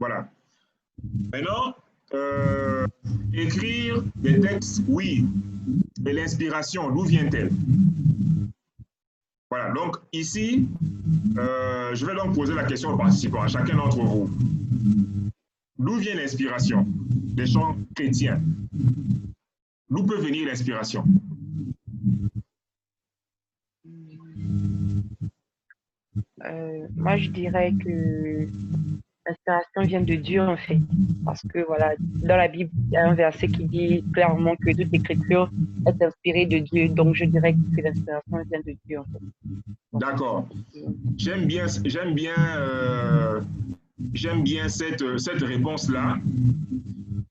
Voilà. Maintenant, écrire des textes, oui. Mais l'inspiration, d'où vient-elle? Voilà, donc ici, je vais donc poser la question aux participants, à chacun d'entre vous. D'où vient l'inspiration des chants chrétiens? D'où peut venir l'inspiration? Moi, je dirais que l'inspiration vient de Dieu, en fait. Parce que, voilà, dans la Bible, il y a un verset qui dit clairement que toute écriture est inspirée de Dieu. Donc, je dirais que l'inspiration vient de Dieu, en fait. D'accord. J'aime bien cette réponse-là,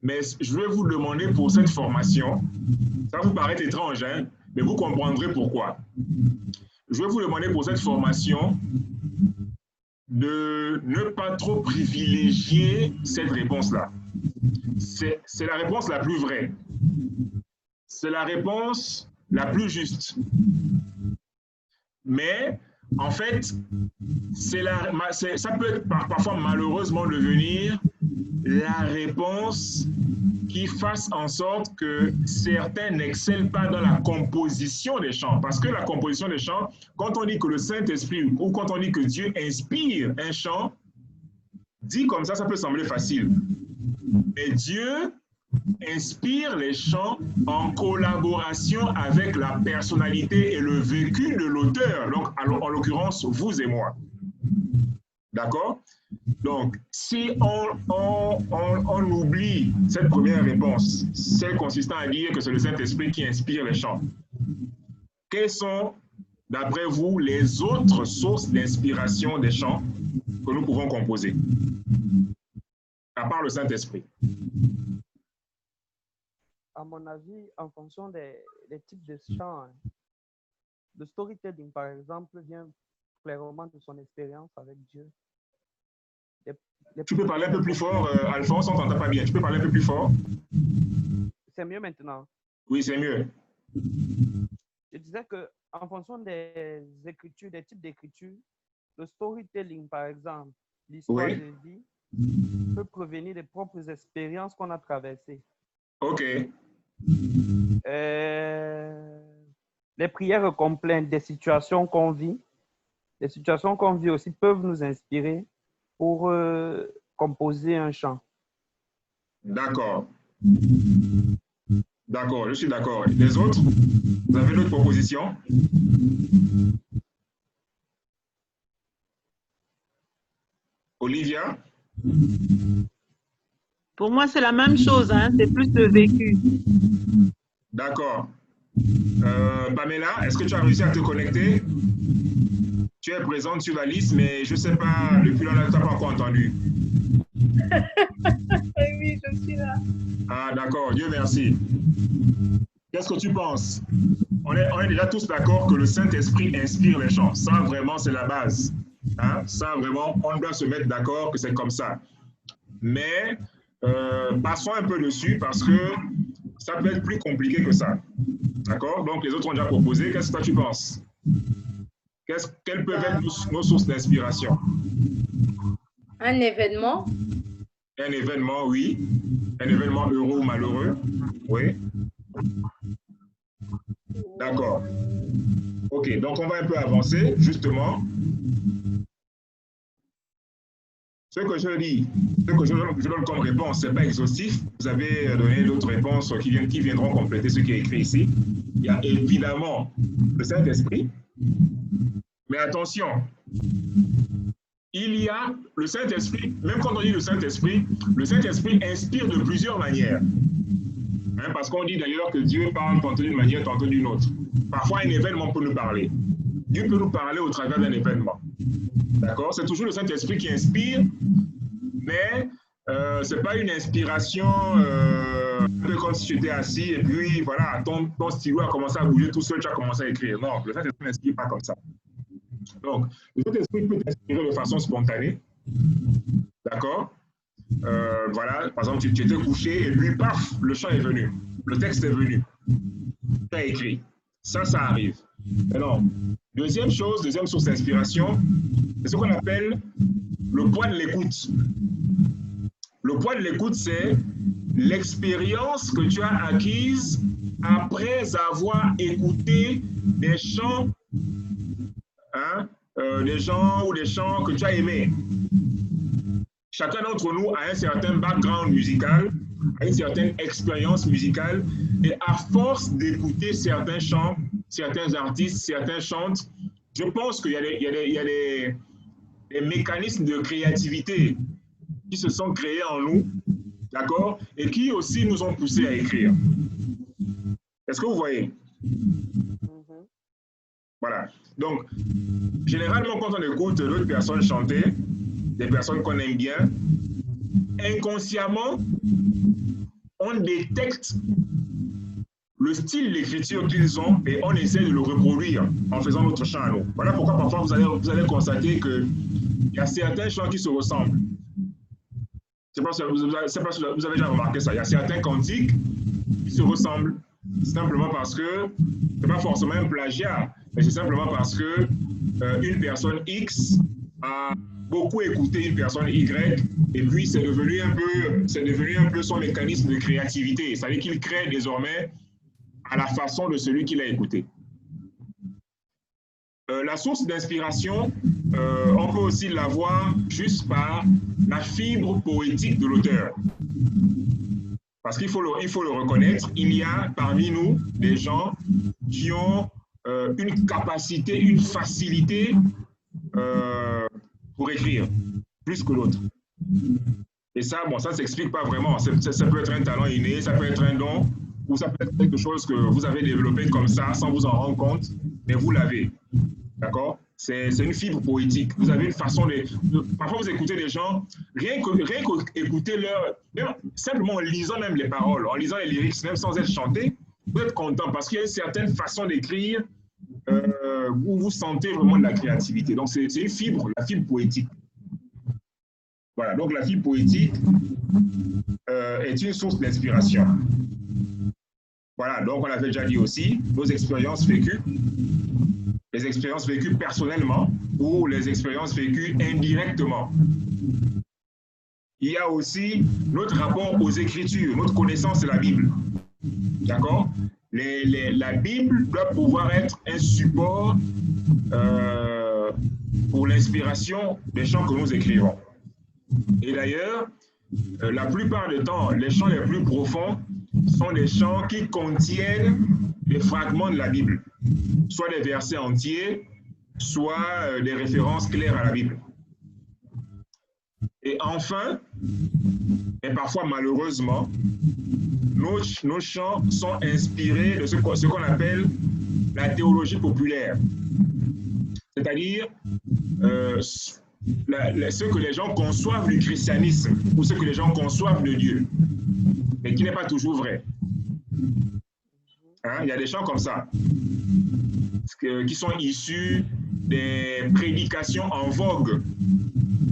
mais je vais vous demander pour cette formation, ça va vous paraître étrange, hein, mais vous comprendrez pourquoi. Je vais vous demander pour cette formation de ne pas trop privilégier cette réponse-là. C'est la réponse la plus vraie. C'est la réponse la plus juste. Mais, en fait, ça peut parfois malheureusement devenir la réponse qui fasse en sorte que certains n'excellent pas dans la composition des chants. Parce que la composition des chants, quand on dit que le Saint-Esprit ou quand on dit que Dieu inspire un chant, dit comme ça peut sembler facile. Mais Dieu inspire les chants en collaboration avec la personnalité et le vécu de l'auteur, donc en l'occurrence vous et moi. D'accord? Donc, si on oublie cette première réponse, celle consistant à dire que c'est le Saint-Esprit qui inspire les chants, quelles sont, d'après vous, les autres sources d'inspiration des chants que nous pouvons composer, à part le Saint-Esprit? À mon avis, en fonction des types de chants, le storytelling, par exemple, vient clairement de son expérience avec Dieu. Tu peux parler un peu plus fort, Alphonse, on ne t'entend pas bien. Tu peux parler un peu plus fort? C'est mieux maintenant? Oui, c'est mieux. Je disais qu'en fonction des écritures, des types d'écriture, le storytelling, par exemple, l'histoire de vie, peut provenir des propres expériences qu'on a traversées. OK. Les prières complètes des situations qu'on vit. Les situations qu'on vit aussi peuvent nous inspirer pour composer un chant. D'accord. D'accord, je suis d'accord. Les autres, vous avez d'autres propositions? Olivia? Pour moi, c'est la même chose, hein? C'est plus le vécu. D'accord. Pamela, est-ce que tu as réussi à te connecter? Tu es présente sur la liste, mais je ne sais pas, depuis là, tu n'as pas encore entendu. Oui, je suis là. Ah, d'accord, Dieu merci. Qu'est-ce que tu penses? On est déjà tous d'accord que le Saint-Esprit inspire les chants. Ça, vraiment, c'est la base. Hein? Ça, vraiment, on doit se mettre d'accord que c'est comme ça. Mais passons un peu dessus parce que ça peut être plus compliqué que ça. D'accord? Donc, les autres ont déjà proposé. Qu'est-ce que tu penses? Quelles peuvent être nos sources d'inspiration? Un événement? Un événement, oui. Un événement heureux ou malheureux. Oui. D'accord. OK, donc on va un peu avancer, justement. Ce que je dis, ce que je donne comme réponse, ce n'est pas exhaustif. Vous avez donné d'autres réponses qui viendront compléter ce qui est écrit ici. Il y a évidemment le Saint-Esprit. Mais attention, il y a le Saint-Esprit, même quand on dit le Saint-Esprit inspire de plusieurs manières. Hein, parce qu'on dit d'ailleurs que Dieu parle tantôt d'une manière, tantôt d'une autre. Parfois, un événement peut nous parler. Dieu peut nous parler au travers d'un événement. D'accord? C'est toujours le Saint-Esprit qui inspire, mais ce n'est pas une inspiration un peu comme si tu étais assis et puis voilà, ton stylo a commencé à bouger tout seul, tu as commencé à écrire. Non, le Saint-Esprit n'inspire pas comme ça. Donc, le Saint-Esprit peut t'inspirer de façon spontanée. D'accord? Voilà, par exemple, tu étais couché et puis paf, le chant est venu. Le texte est venu. Tu as écrit. Ça arrive. Alors, deuxième source d'inspiration, c'est ce qu'on appelle le poids de l'écoute. Le poids de l'écoute, c'est l'expérience que tu as acquise après avoir écouté des chants, hein, des gens ou des chants que tu as aimés. Chacun d'entre nous a un certain background musical, a une certaine expérience musicale, et à force d'écouter certains chants, certains artistes, certains chantent, je pense qu'il y a des mécanismes de créativité qui se sont créés en nous, d'accord, et qui aussi nous ont poussés à écrire. Est-ce que vous voyez? Voilà. Donc, généralement, quand on écoute d'autres personnes chanter, des personnes qu'on aime bien, inconsciemment, on détecte le style d'écriture qu'ils ont et on essaie de le reproduire en faisant notre chant à nous. Voilà pourquoi parfois vous allez constater qu'il y a certains chants qui se ressemblent. Je ne sais pas si vous avez déjà remarqué ça. Il y a certains cantiques qui se ressemblent. Simplement parce que ce n'est pas forcément un plagiat, mais c'est simplement parce que une personne X a beaucoup écouté une personne Y et puis c'est devenu un peu son mécanisme de créativité. C'est-à-dire qu'il crée désormais à la façon de celui qui l'a écouté. La source d'inspiration, on peut aussi l'avoir juste par la fibre poétique de l'auteur. Parce qu'il faut le reconnaître, il y a parmi nous des gens qui ont une capacité, une facilité pour écrire, plus que l'autre. Et ça, bon, ça ne s'explique pas vraiment. Ça peut être un talent inné, ça peut être un don, ou ça peut être quelque chose que vous avez développé comme ça, sans vous en rendre compte, mais vous l'avez. D'accord? C'est une fibre poétique. Vous avez une façon de... Parfois, vous écoutez des gens, rien qu'écouter leur... Simplement en lisant même les paroles, en lisant les lyrics, même sans être chanté, vous êtes content parce qu'il y a une certaine façon d'écrire où vous sentez vraiment de la créativité. Donc, c'est une fibre, la fibre poétique. Voilà, donc la fibre poétique est une source d'inspiration. Voilà, donc on l'avait déjà dit aussi, nos expériences vécues, les expériences vécues personnellement ou les expériences vécues indirectement. Il y a aussi notre rapport aux Écritures, notre connaissance de la Bible. D'accord? La Bible doit pouvoir être un support pour l'inspiration des chants que nous écrivons. Et d'ailleurs, la plupart du temps, les chants les plus profonds sont des chants qui contiennent des fragments de la Bible, soit des versets entiers, soit des références claires à la Bible. Et enfin, et parfois malheureusement, nos chants sont inspirés de ce qu'on appelle la théologie populaire, c'est-à-dire ce que les gens conçoivent du christianisme ou ce que les gens conçoivent de Dieu, mais qui n'est pas toujours vrai. Hein? Il y a des chants comme ça, qui sont issus des prédications en vogue,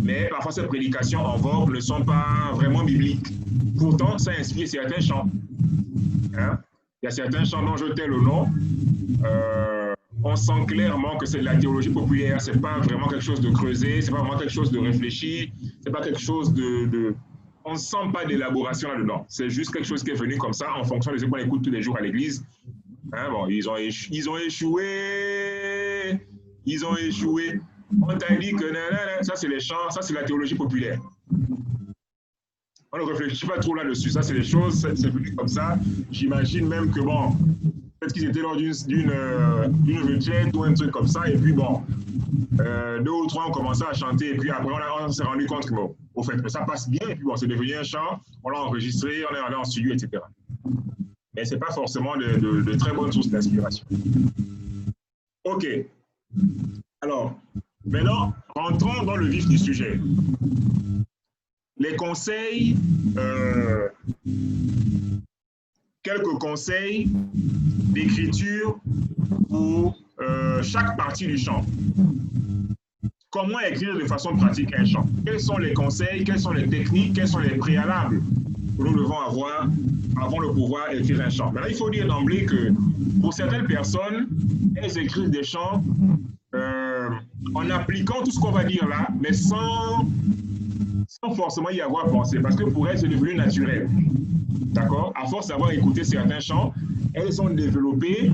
mais parfois ces prédications en vogue ne sont pas vraiment bibliques. Pourtant, ça inspire certains chants. Hein? Il y a certains chants dont je tais le nom. On sent clairement que c'est de la théologie populaire. C'est pas vraiment quelque chose de creusé, c'est pas vraiment quelque chose de réfléchi, c'est pas quelque chose de... On ne sent pas d'élaboration là-dedans. C'est juste quelque chose qui est venu comme ça en fonction de ce qu'on écoute tous les jours à l'église. Hein, bon, ils ont échoué. Ils ont échoué. On t'a dit que ça c'est les chants, ça c'est la théologie populaire. On ne réfléchit pas trop là-dessus. Ça c'est les choses, c'est venu comme ça. J'imagine même que bon, peut-être qu'ils étaient lors d'une retraite ou un truc comme ça, et puis bon, 2 ou 3 ont commencé à chanter, et puis après on s'est rendu compte que bon, au fait, ça passe bien, et puis bon, c'est devenu un chant, on l'a enregistré, on est allé en studio, etc. Mais ce n'est pas forcément de très bonnes sources d'inspiration. OK. Alors, maintenant, rentrons dans le vif du sujet. Les conseils, quelques conseils d'écriture pour chaque partie du chant. Comment écrire de façon pratique un chant? Quels sont les conseils, quelles sont les techniques, quels sont les préalables que nous devons avoir avant de pouvoir écrire un chant? Maintenant, il faut dire d'emblée que pour certaines personnes, elles écrivent des chants en appliquant tout ce qu'on va dire là, mais sans sans forcément y avoir pensé, parce que pour elles, c'est devenu naturel. D'accord? À force d'avoir écouté certains chants, elles ont développé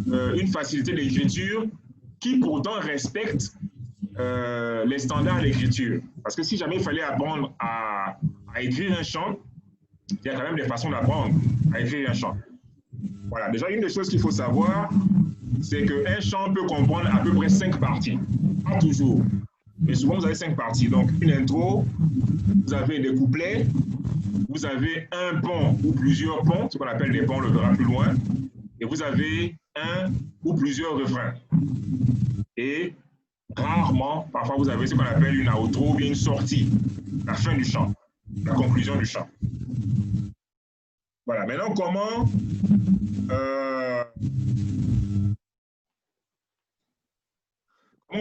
une facilité d'écriture qui pourtant respecte les standards d'écriture. Parce que si jamais il fallait apprendre à écrire un chant, il y a quand même des façons d'apprendre à écrire un chant. Voilà, déjà une des choses qu'il faut savoir, c'est qu'un chant peut comprendre à peu près 5 parties. Pas toujours, mais souvent vous avez 5 parties. Donc une intro, vous avez des couplets, vous avez un pont ou plusieurs ponts, ce qu'on appelle des ponts, on le verra plus loin, et vous avez un ou plusieurs refrains. Et rarement, parfois vous avez ce qu'on appelle une outro ou bien une sortie, la fin du chant, la conclusion du chant. Voilà, maintenant comment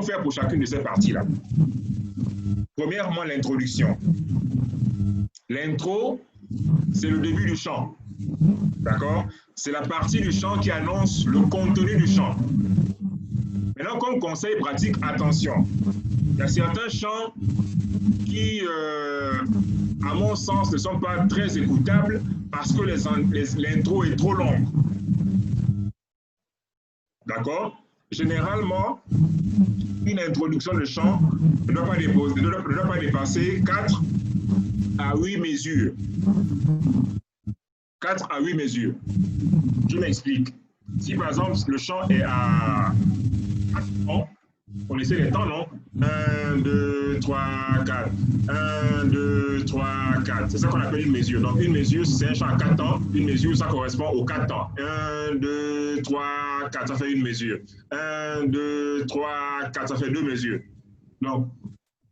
faire pour chacune de ces parties-là? Premièrement, l'introduction. L'intro, c'est le début du chant. D'accord? C'est la partie du chant qui annonce le contenu du chant. Maintenant, comme conseil pratique, attention. Il y a certains chants qui, à mon sens, ne sont pas très écoutables parce que l'intro est trop longue. D'accord? Généralement, une introduction de chant ne doit pas dépasser 4 à 8 mesures. 4 à 8 mesures. Je m'explique. Si par exemple le chant est à 4 temps, on essaie les temps, non? 1, 2, 3, 4. 1, 2, 3, 4. C'est ça qu'on appelle une mesure. Donc une mesure, c'est un chant à 4 temps. Une mesure, ça correspond aux 4 temps. 1, 2, 3, 4, ça fait une mesure. 1, 2, 3, 4, ça fait 2 mesures. Donc,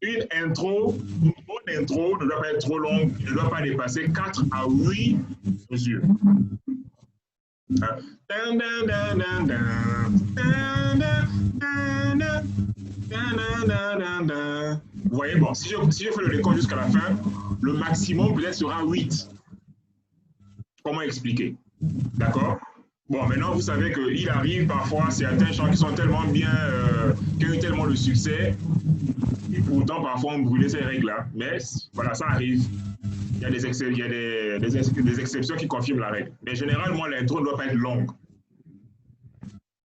une bonne intro ne doit pas être trop longue, ne doit pas dépasser 4 à 8 mesures. Vous voyez, bon, si je fais le décompte jusqu'à la fin, le maximum peut-être sera 8. Comment expliquer? D'accord? Bon, maintenant, vous savez qu'il arrive parfois certains chants qui sont tellement bien, qui ont eu tellement de succès, et pourtant, parfois, on brûlait ces règles-là. Mais voilà, ça arrive. Il y a des exceptions qui confirment la règle. Mais généralement, l'intro ne doit pas être longue.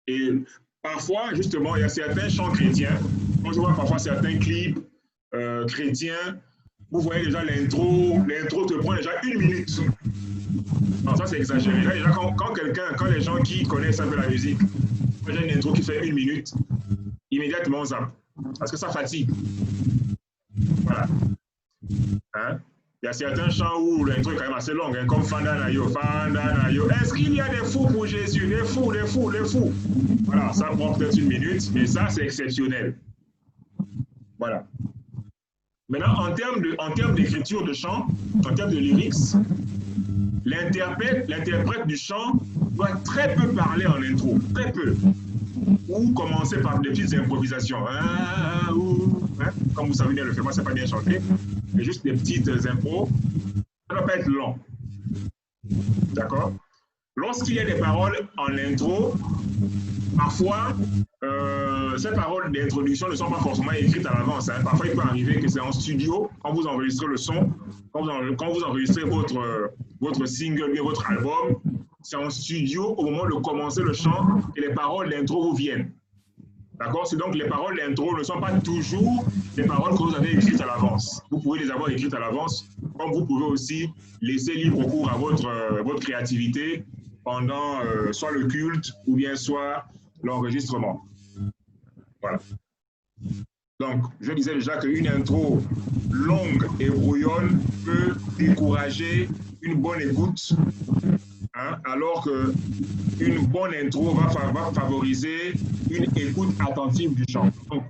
Et parfois, justement, il y a certains chants chrétiens. Quand je vois parfois certains clips chrétiens, vous voyez déjà l'intro te prend déjà 1 minute. Non, ça c'est exagéré. Là, déjà, quand les gens qui connaissent un peu la musique, quand j'ai une intro qui fait 1 minute, immédiatement on zappe. Parce que ça fatigue. Voilà. Hein? Il y a certains chants où l'intro est quand même assez long, hein, comme Fanda Nayo, Fanda Nayo. Est-ce qu'il y a des fous pour Jésus? Des fous, des fous, des fous. Voilà, ça prend peut-être 1 minute, mais ça c'est exceptionnel. Voilà. Maintenant, en termes d'écriture de chant, en termes de lyrics, l'interprète du chant doit très peu parler en intro, très peu. Ou commencer par des petites improvisations. Comme vous savez bien le faire, moi, c'est pas bien chanté, mais juste des petites impros. Ça ne doit pas être long. D'accord? Lorsqu'il y a des paroles en intro, parfois, ces paroles d'introduction ne sont pas forcément écrites à l'avance. Hein. Parfois, il peut arriver que c'est en studio, quand vous enregistrez le son, quand vous enregistrez votre single, bien votre album, c'est en studio au moment de commencer le chant et les paroles d'intro vous viennent. D'accord? C'est donc les paroles d'intro ne sont pas toujours les paroles que vous avez écrites à l'avance. Vous pouvez les avoir écrites à l'avance, comme vous pouvez aussi laisser libre cours à votre créativité pendant soit le culte ou bien soit l'enregistrement. Voilà. Donc, je disais déjà qu'une intro longue et brouillonne peut décourager une bonne écoute, hein, alors qu'une bonne intro va favoriser une écoute attentive du chant. Donc,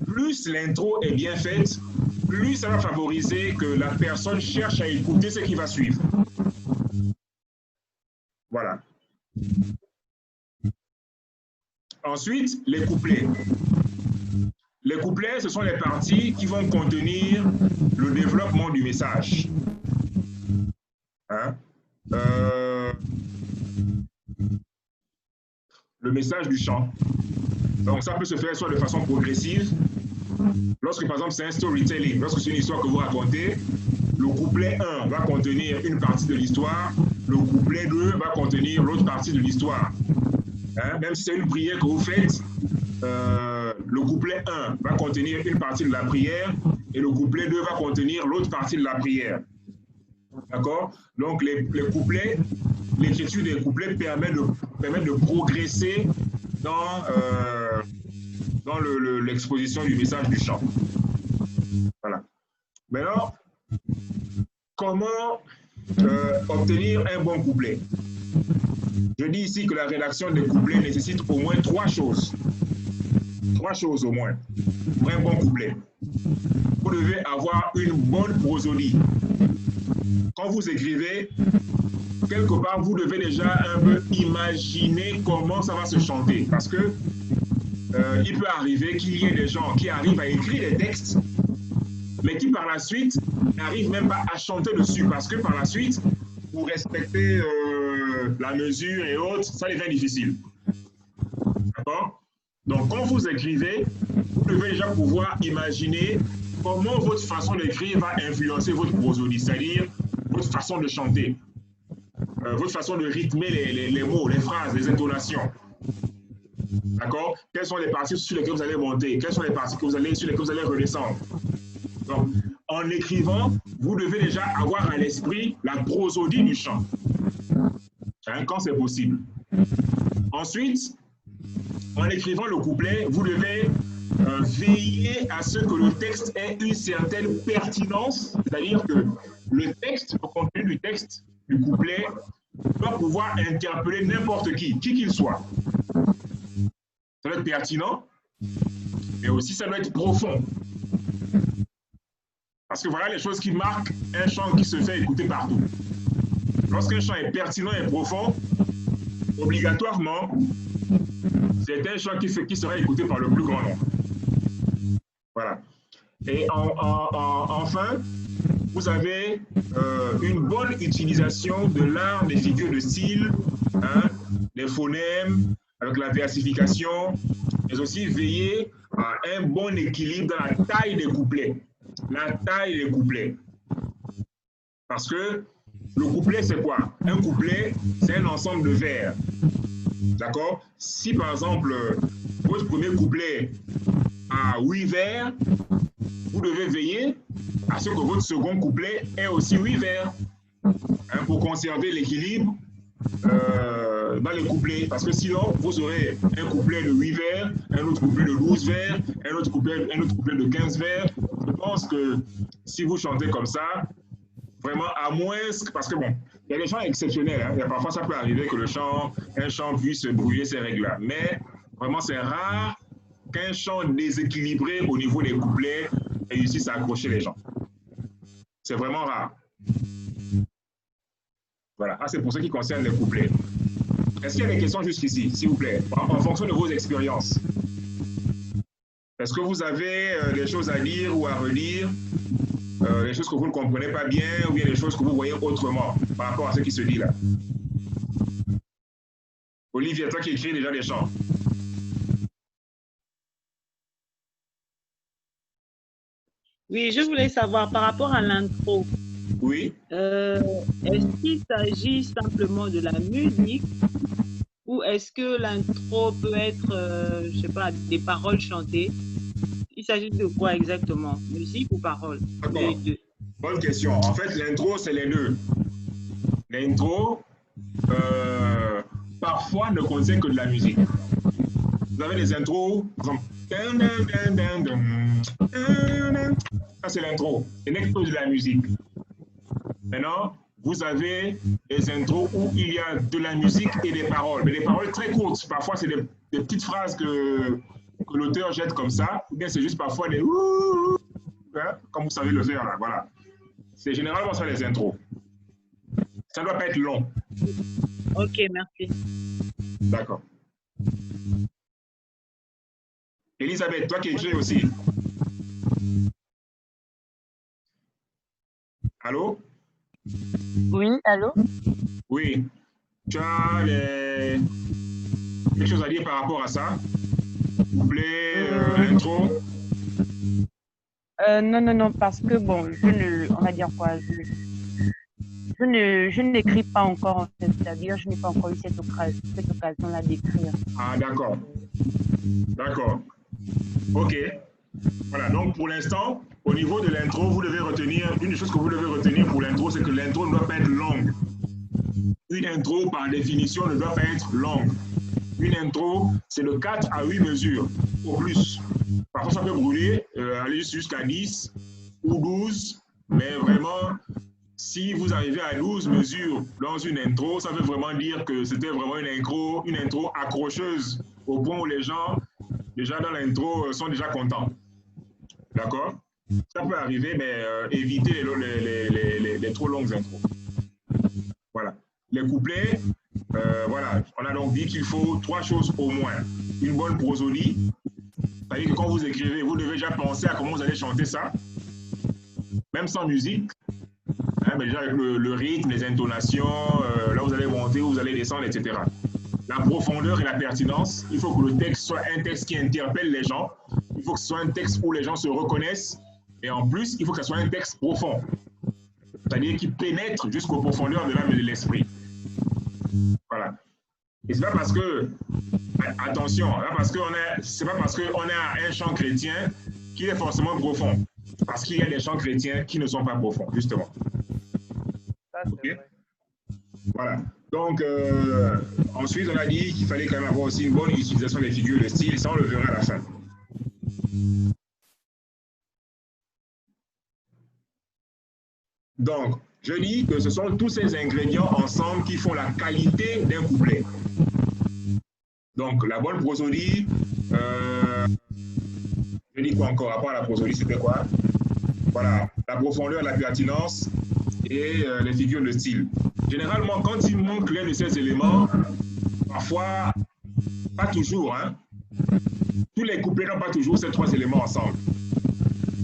plus l'intro est bien faite, plus ça va favoriser que la personne cherche à écouter ce qui va suivre. Voilà. Ensuite, les couplets. Les couplets, ce sont les parties qui vont contenir le développement du message. Hein? Le message du chant. Donc ça peut se faire soit de façon progressive, Lorsque, par exemple, c'est un storytelling, lorsque c'est une histoire que vous racontez, le couplet 1 va contenir une partie de l'histoire, le couplet 2 va contenir l'autre partie de l'histoire. Hein? Même si c'est une prière que vous faites, le couplet 1 va contenir une partie de la prière et le couplet 2 va contenir l'autre partie de la prière. D'accord? Donc, les couplets, l'écriture des couplets permet de progresser dans l'exposition du message du chant. Voilà. Maintenant, comment obtenir un bon couplet? Je dis ici que la rédaction des couplets nécessite au moins 3 choses. 3 choses au moins pour un bon couplet. Vous devez avoir une bonne prosodie. Quand vous écrivez, quelque part, vous devez déjà un peu imaginer comment ça va se chanter. Parce que il peut arriver qu'il y ait des gens qui arrivent à écrire des textes, mais qui par la suite n'arrivent même pas à chanter dessus. Parce que par la suite, pour respecter la mesure et autres, ça devient difficile. D'accord? Donc, quand vous écrivez, vous devez déjà pouvoir imaginer comment votre façon d'écrire va influencer votre prosodie, c'est-à-dire votre façon de chanter, votre façon de rythmer les mots, les phrases, les intonations. D'accord? Quelles sont les parties sur lesquelles vous allez monter? Quelles sont les parties sur lesquelles vous allez redescendre? Donc, en écrivant, vous devez déjà avoir à l'esprit la prosodie du chant, hein, quand c'est possible. Ensuite, en écrivant le couplet, vous devez veiller à ce que le texte ait une certaine pertinence, c'est-à-dire que le texte, le contenu du texte, du couplet, doit pouvoir interpeller n'importe qui qu'il soit. Ça doit être pertinent, mais aussi ça doit être profond. Parce que voilà les choses qui marquent un chant qui se fait écouter partout. Lorsqu'un chant est pertinent et profond, obligatoirement, c'est un chant qui sera écouté par le plus grand nombre. Voilà. Et enfin, vous avez une bonne utilisation de l'art des figures de style, hein, des phonèmes, avec la versification, mais aussi veiller à un bon équilibre dans la taille des couplets. La taille des couplets. Parce que le couplet, c'est quoi? Un couplet, c'est un ensemble de vers. D'accord? Si par exemple, votre premier couplet a 8 vers, vous devez veiller à ce que votre second couplet ait aussi 8 vers, hein, pour conserver l'équilibre dans les couplets. Parce que sinon, vous aurez un couplet de 8 vers, un autre couplet de 12 vers, un autre couplet de 15 vers. Je pense que si vous chantez comme ça, vraiment, à moins que, parce que bon, il y a des chants exceptionnels, hein, et parfois ça peut arriver que un chant puisse brouiller ces règles-là, mais vraiment c'est rare qu'un chant déséquilibré au niveau des couplets réussisse à accrocher les gens. C'est vraiment rare. Voilà, c'est pour ce qui concerne les couplets. Est-ce qu'il y a des questions jusqu'ici, s'il vous plaît, en fonction de vos expériences? Est-ce que vous avez des choses à lire ou à relire, des choses que vous ne comprenez pas bien, ou bien des choses que vous voyez autrement par rapport à ce qui se dit là? Olivier, toi qui écris déjà des chants. Oui, je voulais savoir par rapport à l'intro. Oui. Est-ce qu'il s'agit simplement de la musique ou est-ce que l'intro peut être, je ne sais pas, des paroles chantées? Il s'agit de quoi exactement? Musique ou paroles? D'accord. Bonne question. En fait, l'intro, c'est les deux. L'intro, parfois, ne contient que de la musique. Vous avez des intros, par exemple, ça c'est l'intro, ce n'est que de la musique. Maintenant, vous avez des intros où il y a de la musique et des paroles, mais des paroles très courtes. Parfois, c'est des petites phrases que l'auteur jette comme ça, ou bien c'est juste parfois des ouh, hein, comme vous savez le faire là, voilà. C'est généralement ça les intros. Ça ne doit pas être long. Ok, merci. D'accord. Elisabeth, toi qui écris aussi. Allô? Oui, allô? Oui. Tu as quelque chose à dire par rapport à ça? Couplet, intro? Non, non, non, parce que bon, on va dire quoi, je n'écris pas encore en fait, c'est-à-dire je n'ai pas encore eu cette occasion-là d'écrire. Ah, d'accord. D'accord. OK. Voilà, donc pour l'instant, au niveau de l'intro, vous devez retenir, une des choses que vous devez retenir pour l'intro, c'est que l'intro ne doit pas être longue. Une intro, par définition, ne doit pas être longue. Une intro, c'est de 4 à 8 mesures, au plus. Parfois, ça peut brûler, aller jusqu'à 10 ou 12, mais vraiment, si vous arrivez à 12 mesures dans une intro, ça veut vraiment dire que c'était vraiment une intro accrocheuse, au point où les gens, déjà dans l'intro, sont déjà contents. D'accord? Ça peut arriver, mais évitez les trop longues intros. Voilà. Les couplets, voilà, on a donc dit qu'il faut 3 choses au moins. Une bonne prosodie, c'est-à-dire que quand vous écrivez, vous devez déjà penser à comment vous allez chanter ça, même sans musique, hein, mais déjà avec le rythme, les intonations, là vous allez monter, vous allez descendre, etc. La profondeur et la pertinence, il faut que le texte soit un texte qui interpelle les gens, il faut que ce soit un texte où les gens se reconnaissent, et en plus, il faut que ce soit un texte profond, c'est-à-dire qui pénètre jusqu'aux profondeurs de l'âme et de l'esprit. Voilà. Et c'est pas parce que, attention, c'est pas parce qu'on a un chant chrétien qu'il est forcément profond. Parce qu'il y a des chants chrétiens qui ne sont pas profonds, justement. Ça, OK? Voilà. Donc, ensuite, on a dit qu'il fallait quand même avoir aussi une bonne utilisation des figures de style, et ça, on le verra à la fin. Donc, je dis que ce sont tous ces ingrédients ensemble qui font la qualité d'un couplet. Donc, la bonne prosodie, je dis quoi encore? À part la prosodie, c'était quoi? Voilà, la profondeur, la pertinence et les figures de style. Généralement, quand il manque l'un de ces éléments, parfois, pas toujours, hein, tous les couplets n'ont pas toujours ces 3 éléments ensemble.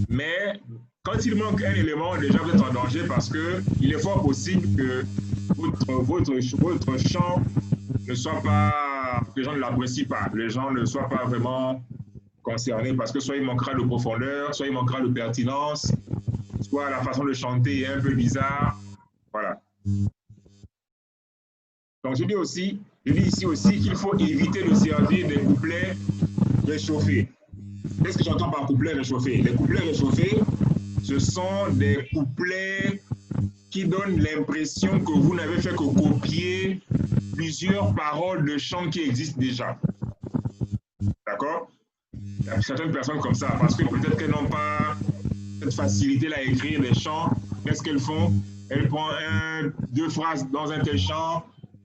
Mais quand il manque un élément, déjà vous êtes en danger parce qu'il est fort possible que votre chant ne soit pas, que les gens ne l'apprécient pas, les gens ne soient pas vraiment concernés parce que soit il manquera de profondeur, soit il manquera de pertinence, soit la façon de chanter est un peu bizarre. Voilà. Donc je dis ici aussi qu'il faut éviter de servir des couplets réchauffés. Qu'est-ce que j'entends par couplet réchauffé? Les couplets réchauffés, ce sont des couplets qui donnent l'impression que vous n'avez fait que copier plusieurs paroles de chants qui existent déjà. D'accord? Il y a certaines personnes comme ça, parce que peut-être qu'elles n'ont pas cette facilité-là à écrire des chants. Qu'est-ce qu'elles font? Elles prennent 2 phrases dans un tel chant,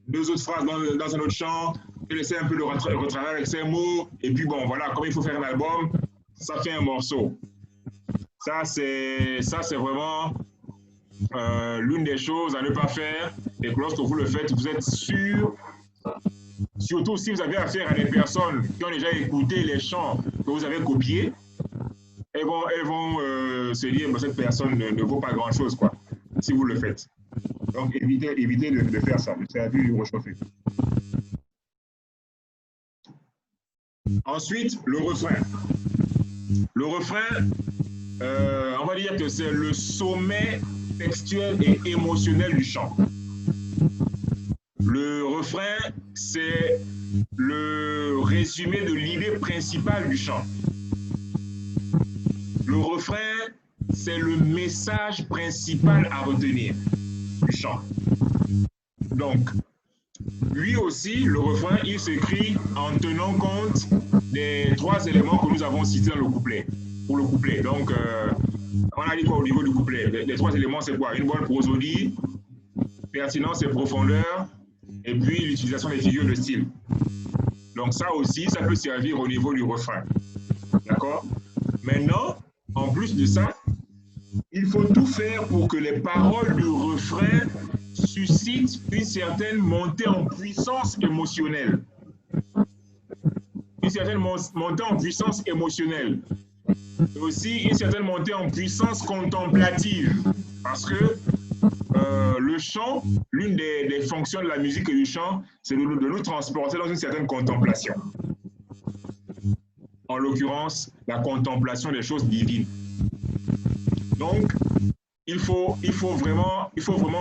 2 autres phrases dans un autre chant, elles essaient un peu de retravailler avec ces mots, et puis bon, voilà, comme il faut faire un album, ça fait un morceau. Ça, c'est vraiment l'une des choses à ne pas faire, et que lorsque vous le faites, vous êtes sûr, surtout si vous avez affaire à des personnes qui ont déjà écouté les chants que vous avez copiés, elles vont se dire que cette personne ne vaut pas grand-chose, quoi, si vous le faites. Donc, évitez de faire ça, de servir réchauffé. Ensuite, le refrain. Le refrain, on va dire que c'est le sommet textuel et émotionnel du chant. Le refrain, c'est le résumé de l'idée principale du chant. Le refrain, c'est le message principal à retenir du chant. Donc, lui aussi, le refrain, il s'écrit en tenant compte des 3 éléments que nous avons cités dans le couplet. Pour le couplet. Donc, on a dit quoi au niveau du couplet? Les 3 éléments, c'est quoi? Une bonne prosodie, pertinence et profondeur, et puis l'utilisation des figures de style. Donc ça aussi, ça peut servir au niveau du refrain. D'accord? Maintenant, en plus de ça, il faut tout faire pour que les paroles du refrain suscitent une certaine montée en puissance émotionnelle. Une certaine montée en puissance émotionnelle. Et aussi une certaine montée en puissance contemplative. Parce que le chant, l'une des fonctions de la musique et du chant, c'est de nous transporter dans une certaine contemplation. En l'occurrence, la contemplation des choses divines. Donc, il faut vraiment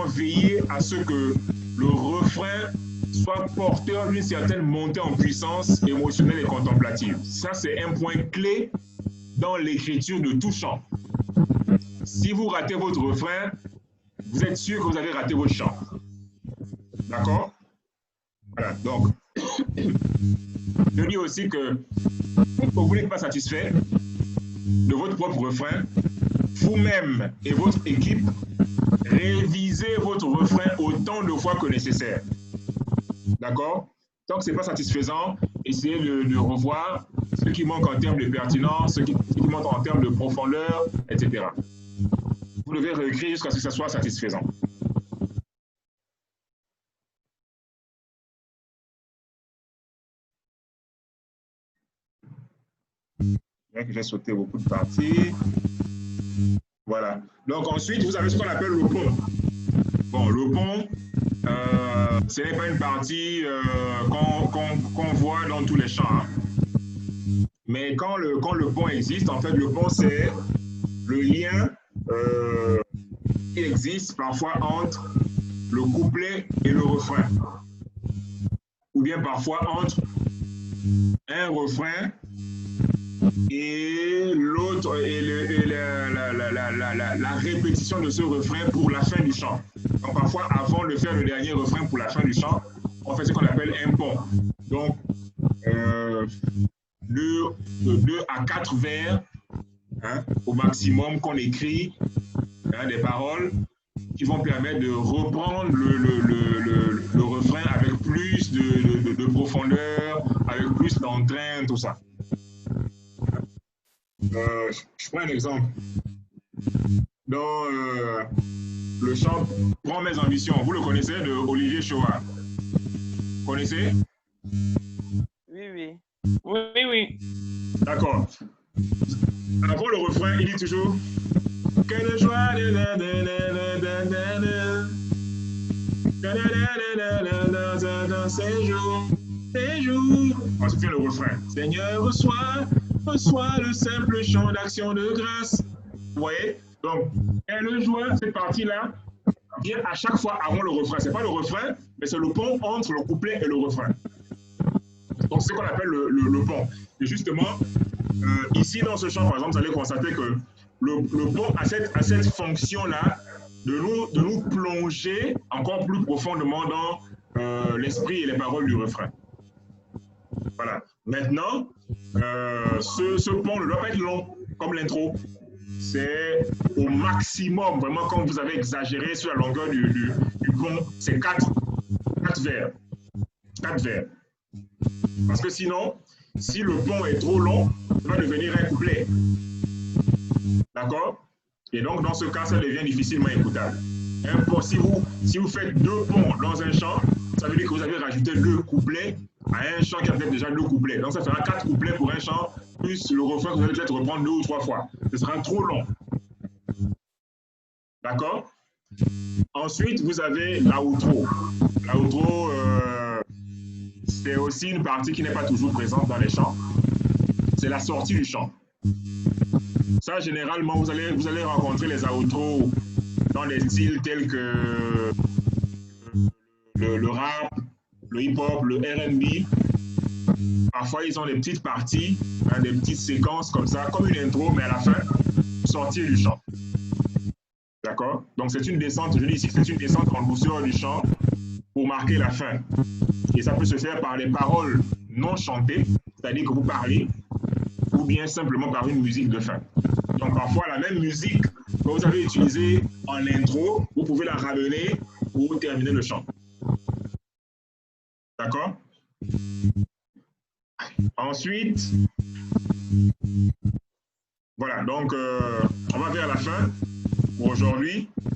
veiller à ce que le refrain soit porteur d'une certaine montée en puissance émotionnelle et contemplative. Ça, c'est un point clé dans l'écriture de tout chant. Si vous ratez votre refrain, vous êtes sûr que vous avez raté votre chant. D'accord? Voilà, donc, je dis aussi que si vous n'êtes pas satisfait de votre propre refrain, vous-même et votre équipe, révisez votre refrain autant de fois que nécessaire. D'accord? Tant que ce n'est pas satisfaisant, essayez de revoir ce qui manque en termes de pertinence, ce qui manque en termes de profondeur, etc. Vous devez réécrire jusqu'à ce que ça soit satisfaisant. J'ai sauté beaucoup de parties. Voilà. Donc ensuite, vous avez ce qu'on appelle le pont. Bon, le pont, ce n'est pas une partie qu'on voit dans tous les chants. Hein. Mais quand le pont existe, en fait, le pont, c'est le lien qui existe parfois entre le couplet et le refrain. Ou bien parfois entre un refrain et l'autre, et la répétition de ce refrain pour la fin du chant. Donc parfois, avant de faire le dernier refrain pour la fin du chant, on fait ce qu'on appelle un pont. Donc, de 2 à 4 vers, hein, au maximum qu'on écrit, hein, des paroles qui vont permettre de reprendre le refrain avec plus de profondeur, avec plus d'entrain, tout ça. Je prends un exemple. Dans le chant Prends mes ambitions, vous le connaissez, de Olivier Choa. Vous connaissez? Oui, oui. Oui, oui. D'accord. Avant le refrain, il dit toujours quelle joie ces jours. Ensuite vient le refrain. Seigneur, reçois le simple chant d'action de grâce. Vous voyez? Donc, quelle joie, cette partie-là vient à chaque fois avant le refrain. Ce n'est pas le refrain, mais c'est le pont entre le couplet et le refrain. Donc, c'est ce qu'on appelle le pont. Et justement, ici, dans ce chant, par exemple, vous allez constater que le pont a cette fonction-là de nous plonger encore plus profondément dans l'esprit et les paroles du refrain. Voilà. Maintenant, ce pont ne doit pas être long, comme l'intro. C'est au maximum, vraiment, quand vous avez exagéré sur la longueur du pont, c'est 4 vers. 4 vers. Parce que sinon, si le pont est trop long, ça va devenir un couplet. D'accord? Et donc, dans ce cas, ça devient difficilement écoutable. Un pont, si vous faites 2 ponts dans un chant, ça veut dire que vous avez rajouté 2 couplets à un chant qui a peut-être déjà 2 couplets. Donc, ça fera 4 couplets pour un chant, plus le refrain que vous allez peut-être reprendre 2 ou 3 fois. Ce sera trop long. D'accord? Ensuite, vous avez l'outro. L'outro, c'est aussi une partie qui n'est pas toujours présente dans les chants. C'est la sortie du chant. Ça, généralement, vous allez rencontrer les outros dans des styles tels que le rap, le hip-hop, le R&B. Parfois, ils ont des petites parties, hein, des petites séquences comme ça, comme une intro, mais à la fin, sortir du chant. D'accord? Donc, c'est une descente, je dis ici, c'est une descente en douceur du chant pour marquer la fin. Et ça peut se faire par les paroles non chantées, c'est-à-dire que vous parlez, ou bien simplement par une musique de fin. Donc, parfois, la même musique que vous avez utilisée en intro, vous pouvez la ramener pour terminer le chant. D'accord? Ensuite, voilà, donc on va vers la fin pour aujourd'hui.